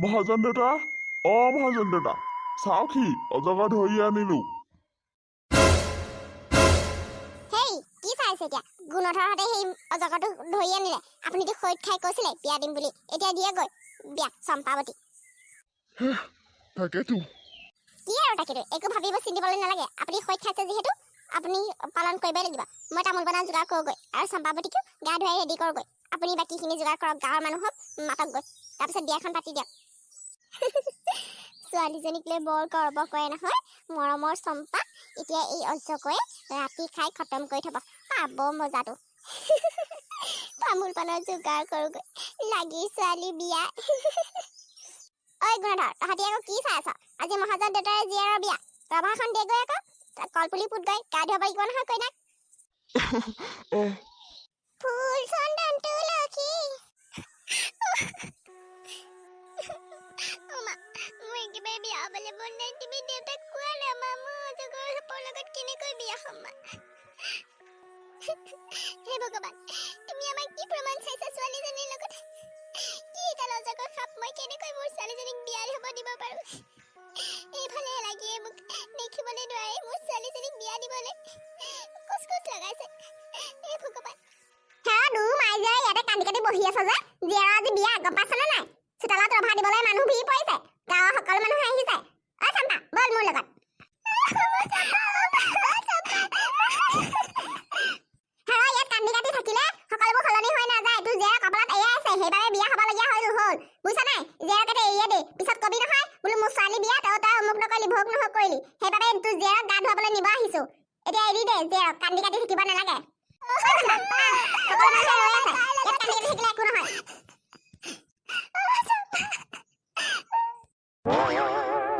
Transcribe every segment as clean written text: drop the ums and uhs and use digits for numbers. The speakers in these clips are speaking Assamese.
মহাজন দেউতা মহাজন দেউতা চাওকহি অজগৰ ধৰি আনিলো। হেই কি চাইছে এতিয়া? গুণধৰহঁতে সেই অজগৰটো ধৰি আনিলে। আপুনিতো খৈত খাই কৈছিলে বিয়া দিম বুলি, এতিয়া দিয়ে গৈ বিয়া চম্পাৱতী। তাকেতো কি আৰু তাকেতো একো ভাবিব চিন্তিবলৈ নালাগে। আপুনি খৈত খাইছে যিহেতু আপুনি পালন কৰিবই লাগিব। মই তামোল বনাম যোগাৰ কৰোঁগৈ আৰু চম্পাৱতীকো গা ধুৱাই ৰেডি কৰোঁগৈ। আপুনি বাকীখিনি যোগাৰ কৰক, গাঁৱৰ মানুহক মাতকগৈ, তাৰপিছত বিয়াখন পাতি দিয়ক। ছোৱালীজনীক লৈ বৰ গৰ্ব কৰে নহয় মৰমৰ চম্পা। এতিয়া এই অজগৰে ৰাতি খাই খতম কৰি থব, পাব মজাটো। তামোল পাণৰ যোগাৰ কৰোঁগৈ, লাগি ছোৱালী বিয়া। ঐ গুণধৰ, তহঁতি আকৌ কি চাই আছ? আজি মহাজন দেউতাৰে জীয়াৰৰ বিয়া, ৰভাখন দেগৈ আকৌ। কলপুলি ফুটগৈ, গা ধুৱাব লাগিব নহয় কইনাক। ফুল চন্দন তুলসী। মোৰ একেবাৰে বিয়া হ'বলৈ মন নাই। তুমি দেউতাক কোৱা না মা, মই অজগৰ সাপৰ লগত কেনেকৈ বিয়া হ'ম মা? হে ভগৱান, তুমি আমাক কি প্ৰমাণ চাইছা ছোৱালীজনীৰ লগত? কি এডাল অজগৰ সাপ, মই কেনেকৈ মোৰ ছোৱালীজনীক বিয়া হ'ব দিব পাৰো? এইফালে লাগিয়ে মোক দেখিবলৈ নোৱাৰে মোৰ ছোৱালীজনীক বিয়া দিবলৈ কোচ কোচ লগাইছে। হে ভগৱান, ইয়াতে কান্দি কান্দি বহি আছ যে, জীয়াৰৰ আজি বিয়া, গম পাইছনে নাই? চোতালত ৰভা দিবলৈ মানুহ ভিৰ পৰিছে, গাঁৱৰ সকলো মানুহ আহিছে। ঐ চম্পা, বল মোৰ লগত। ইয়াত কান্দি কাটি থাকিলে সকলোবোৰ সলনি হৈ নাযায়। তোৰ জীয়াৰ কপালত এয়াই আছে, সেইবাবে বিয়া হ'বলগীয়া হ'ল। বুজিছ নাই? জীয়াৰক এৰিয়ে দে, পিছত কবি নহয় বোলো মোৰ ছোৱালী বিয়া, তই অমুক নকৰিলি ভোগ নহক কৰিলি। সেইবাবে তোৰ জীয়াৰক গা ধুৱাবলৈ নিব আহিছো। এতিয়া এৰি দে জীয়াৰক, কান্দি কাটি থাকিব নালাগে।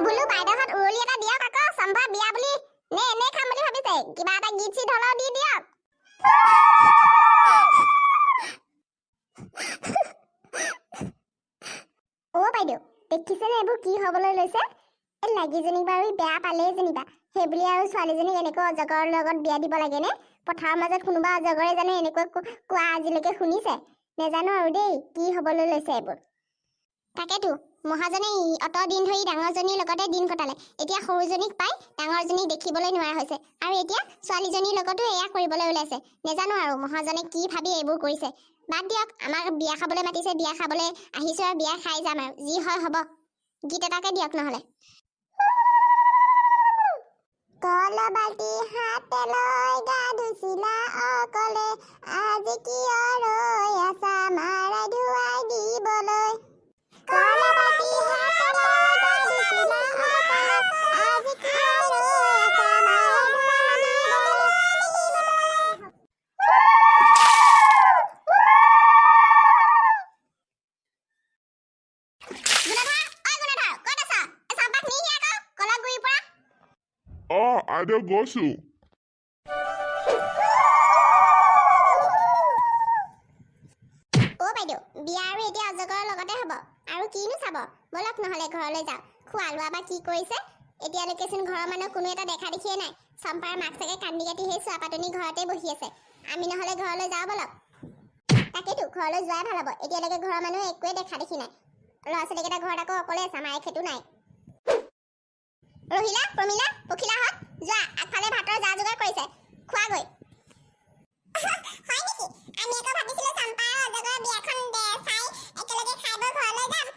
বোলো বাইদেউহঁত উৰুলি এটা দিয়ক আকৌ, চম্পা বিয়া বুলি নে এনে খাম বুলি ভাবিছে? কিবা এটা গীত চিট হ'লেও দি দিয়ক। বাইদেউ দেখিছেনে এইবোৰ কি হ'বলৈ লৈছে? এই লাগিজনীক বাৰু বেয়া পালেই যেনিবা, সেইবুলি আৰু ছোৱালীজনীক এনেকৈ অজগৰৰ লগত বিয়া দিব লাগেনে? পথাৰৰ মাজত কোনোবা অজগৰে জানো এনেকৈ কোৱা আজিলৈকে শুনিছে? নেজানো আৰু দেই কি হ'বলৈ লৈছে এইবোৰ। তাকেতো মহাজনে অত দিন ধৰি ডাঙৰজনীৰ লগতে দিন কটালে, এতিয়া সৰুজনীক পাই ডাঙৰজনীক দেখিবলৈ নোৱাৰা হৈছে, আৰু এতিয়া ছোৱালীজনীৰ লগতো এয়া কৰিবলৈ ওলাইছে। নেজানো আৰু মহাজনে কি ভাবি এইবোৰ কৰিছে। বাদ দিয়ক, আমাক বিয়া খাবলৈ মাতিছে, বিয়া খাবলৈ আহিছো আৰু বিয়া খাই যাম আৰু যি হয় হ'ব। গীত এটাকে দিয়ক নহ'লে। কলবাটি হাতে লৈ গা ধুইছিলা অকলে, আজি কিয় ৰৈ আছা মাৰাই ধুৱাই দিবলৈ? কলবাটি হাতে লৈ গা ধুইছিলা অকলে, আজি কিয় ৰৈ আছা মাৰাই ধুৱাই দিবলৈ? আইদেউ গৈছো। বাইদেউ বিয়া আৰু এতিয়া অজগৰৰ লগতে হ'ব, আৰু কিনো চাব? বলক নহ'লে ঘৰলৈ যাওঁ। খোৱা লোৱা বা কি কৰিছে এতিয়ালৈকেচোন ঘৰৰ মানুহ কোনো এটা দেখা দেখিয়ে নাই। চম্পাৰ মাক চাগে কান্দি কাটি সেই চোৱা পাতনি ঘৰতে বহি আছে। আমি নহ'লে ঘৰলৈ যাওঁ বলক। তাকেতো ঘৰলৈ যোৱাই ভাল হ'ব, এতিয়ালৈকে ঘৰৰ মানুহে একোৱে দেখা দেখি নাই। ল'ৰা ছোৱালীকেইটা ঘৰত আকৌ অকলে আছে, মায়ে খেতো নাই। ৰহিলা, প্ৰমিলা, পখিলাহঁত যোৱা, আগফালে ভাতৰ যা যোগাৰ কৰিছে, খোৱাগৈ। হয় নেকি? আমি আকৌ ভাবিছিলো চম্পা অজগৰ বিয়াখন চাই একেলগে খাই বৈ ঘৰলৈ যাম।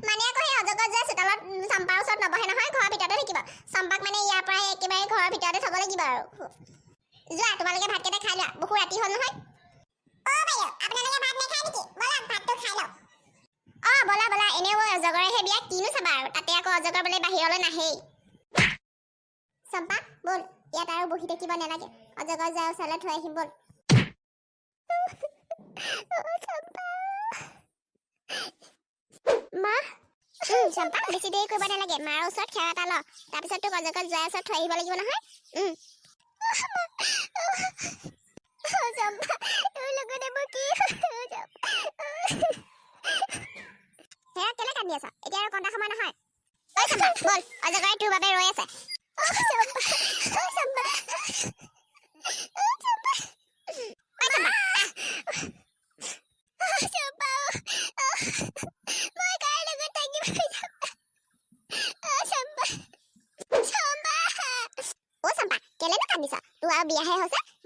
মানে আকৌ সেই অজগৰ যোৱা চোতালত চম্পাৰ ওচৰত নবহে নহয়, ঘৰৰ ভিতৰতে থাকিব। চম্পাক মানে ইয়াৰ পৰাই একেবাৰে ঘৰৰ ভিতৰতে থ'ব লাগিব আৰু। যোৱা তোমালোকে ভাতকেইটা খাই লোৱা, বহু ৰাতি হ'ল নহয়। বাইদেউ আপোনালোকে ভাত নাখায় নেকি? বলক ভাতটো খাই লওক। বলা বলা, এনেও অজগৰেহে বিয়া, কিনো চাবা আৰু, তাতে আকৌ অজগৰ বোলে বাহিৰলৈ নাহেই। চম্পা বল, ইয়াত আৰু বহি থাকিব নালাগে, অজগৰ যাই ওচৰলৈ থৈ আহিম বল। মা চম্পা বেছি দেৰি কৰিব নালাগে, মাৰ ওচৰত সেৱা এটা ল, তাৰপিছত তোক অজগৰ যোৱাৰ ওচৰত থৈ আহিব লাগিব নহয়। চম্পা তোৰ লগতে মোৰ কি হেৰা কেলে কান্দি আছ? এতিয়া আৰু কন্দা সময় নহয়। ঐ চম্পা বল, অজগৰে তোৰ বাবে ৰৈ আছে।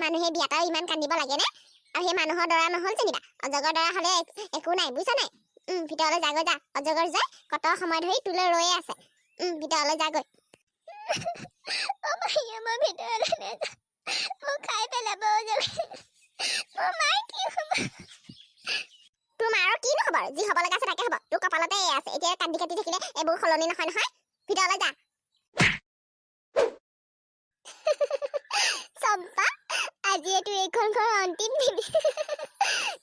মানুহে বিয়াত আৰু ইমান কান্দিব লাগে নে আৰু সেই মানুহৰ দৰা নহল যেনিবা অজগৰ দৰা হলে একো নাই বুজিছ নাই ভিতৰলৈ যাগৈ যা অজগৰ যায় কত সময় ধৰি তোলৈ ৰৈয়ে আছে ভিতৰলৈ যাগৈ মই ভিতৰলৈ নাযাওঁ মোক খাই পেলাব অজগৰ মোৰ মাৰ কি হ'ব তোৰ মাৰৰ কি নহব আৰু যি হ'ব লগা আছে তাকে হ'ব তোৰ কপালতে আছে এতিয়া কান্দি কাটি থাকিলে এইবোৰ সলনি নহয় নহয় ভিতৰলৈ যা চম্পা আজি এইটো এইখন ঘৰ অন্তিম দিন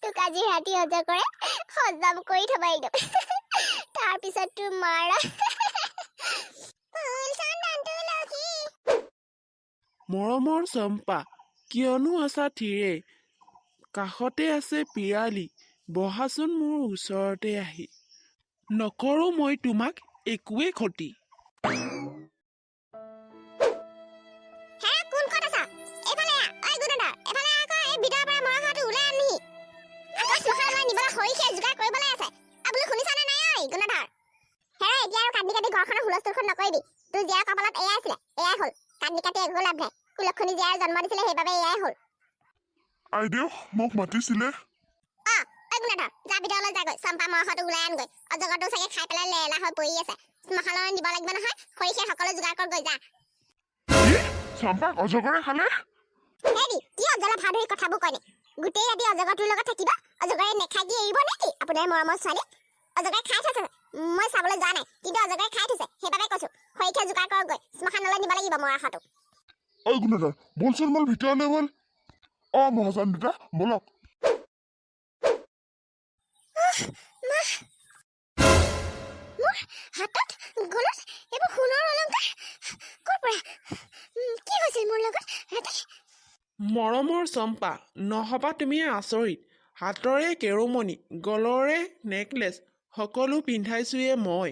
তোক আজি ৰাতি অজগৰে হজম কৰি থব একদম তাৰপিছত তোৰ মাৰা মৰমৰ চম্পা কিয়নো আছা থিৰে কাষতে আছে পিৰালি বহাচোন মোৰ ওচৰতে আহি নকৰো মই তোমাক একোৱে ক্ষতি আইদেউ মোক মাতিছিলে চম্পা মহটো ওলাই আনগৈ অজগৰটো চাগে খাই পেলাই লেলা হৈ পৰি আছে শ্মশানলৈ নিব লাগিব নহয় খৰিখে সকলো যোগাৰ কৰ গৈ যা চম্পাক অজগৰে খালে হেৰি কি অজলা ভাও ধৰি কথাবোৰ কয়নে গোটেই ৰাতি অজগৰটোৰ লগত থাকিব অজগৰে নেখাই কি এৰিব নেকি আপোনাৰ মৰমৰ ছোৱালী অজগৰে খাই থৈছে মই চাবলৈ যোৱা নাই কিন্তু অজগৰে খাই থৈছে সেইবাবে কৈছো খৰিখে যোগাৰ কৰ গৈ শ্মশানলৈ নিব লাগিব মৰাশটো ঐ গুণধৰ বলচোন বল ভিতৰলৈ বল মহাজন দুটা বলক মোৰ হাতত গলত এইবোৰ সোণৰ অলংকাৰ ক'ৰ পৰা কি হৈছিল মোৰ লগত ৰাতি মৰমৰ চম্পা নহবা তুমি আচৰিত হাতৰে কেৰুমণি গলৰে নেকলেছ সকলো পিন্ধাইছোৱে মই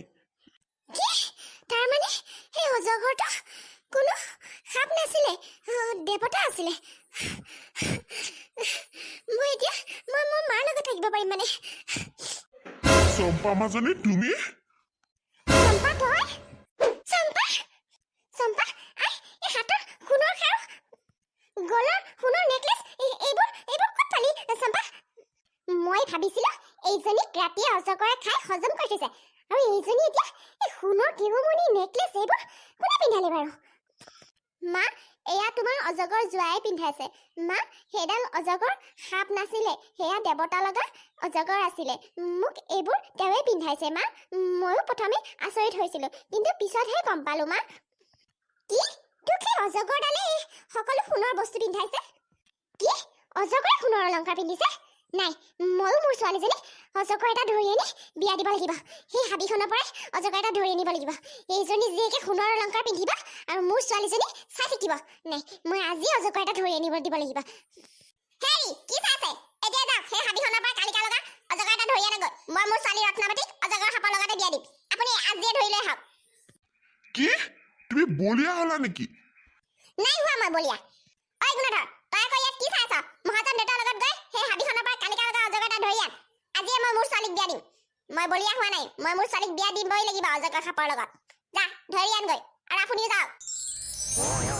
কি তাৰমানে সেই অজগৰটো কোনো সাপ নাছিলে দেৱতা আছিলে মই এতিয়া মই মোৰ মাৰ লগত থাকিব পাৰিম মানে চম্পা মাজনী তুমি চম্পা তই চম্পা চম্পা এই হাতৰ সোণৰ খাৰু গলৰ সোণৰ নেকলেছ এইবোৰ ক'ত পালি চম্পা মই ভাবিছিলো এইজনীক ৰাতিয়ে অজগৰে খাই হজম কৰি থৈছে আৰু এইজনী এতিয়া এই সোণৰ কেৰুমণি নেকলেছ এইবোৰ কোনে পিন্ধালে বাৰু মা এয়া তোমাৰ অজগৰ জোৱাই পিন্ধাইছে মা সেইডাল অজগৰ সাপ নাছিলে সেয়া দেৱতা লগা অজগৰ আছিলে মোক এইবোৰ তেওঁৱে পিন্ধাইছে মা ময়ো প্ৰথমে আচৰিত হৈছিলো কিন্তু পিছতহে গম পালো মা কি তোক সেই অজগৰডালে সকলো সোণৰ বস্তু পিন্ধাইছে কি অজগৰে সোণৰ অলংকাৰ পিন্ধিছে নাই ময়ো মোৰ ছোৱালীজনীক অজগৰ এটা ধৰি আনি বিয়া দিব লাগিব সেই হাবিখনৰ পৰাই অজগৰ এটা ধৰি আনিব লাগিব এইজনী জীয়েকে সোণৰ অলংকাৰ পিন্ধিব আৰু মোৰ ছোৱালীজনী চাই থাকিব নাই মই আজি অজগৰ এটা ধৰি আনিব দিব লাগিব হেই কি চাইছে এতিয়া যাওক সেই হাবিখনৰ পৰা কালিকা লগা অজগৰ এটা ধৰি আনগৈ মই মোৰ ছোৱালী ৰত্নাৱতীক অজগৰ সাপৰ লগতে বিয়া দিম আপুনি আজিয়ে ধৰি লৈ আহক কি তুমি বলিয়া হলা নেকি নাই হোৱা মই বলিয়া ঐ গুণধৰ তই আকৌ ইয়াত কি চাইছ মহাজন দেউতাৰ লগত গৈ সেই হাবিখনৰ পৰা কালিকা লগা অজগৰ এটা ধৰি আন আজিয়ে মই মোৰ ছোৱালীক বিয়া দিম মই বলিয়া হোৱা নাই মই মোৰ ছোৱালীক বিয়া দিবই লাগিব অজগৰ সাপৰ লগত যা ধৰি আনগৈ আৰু আপুনিও যাওক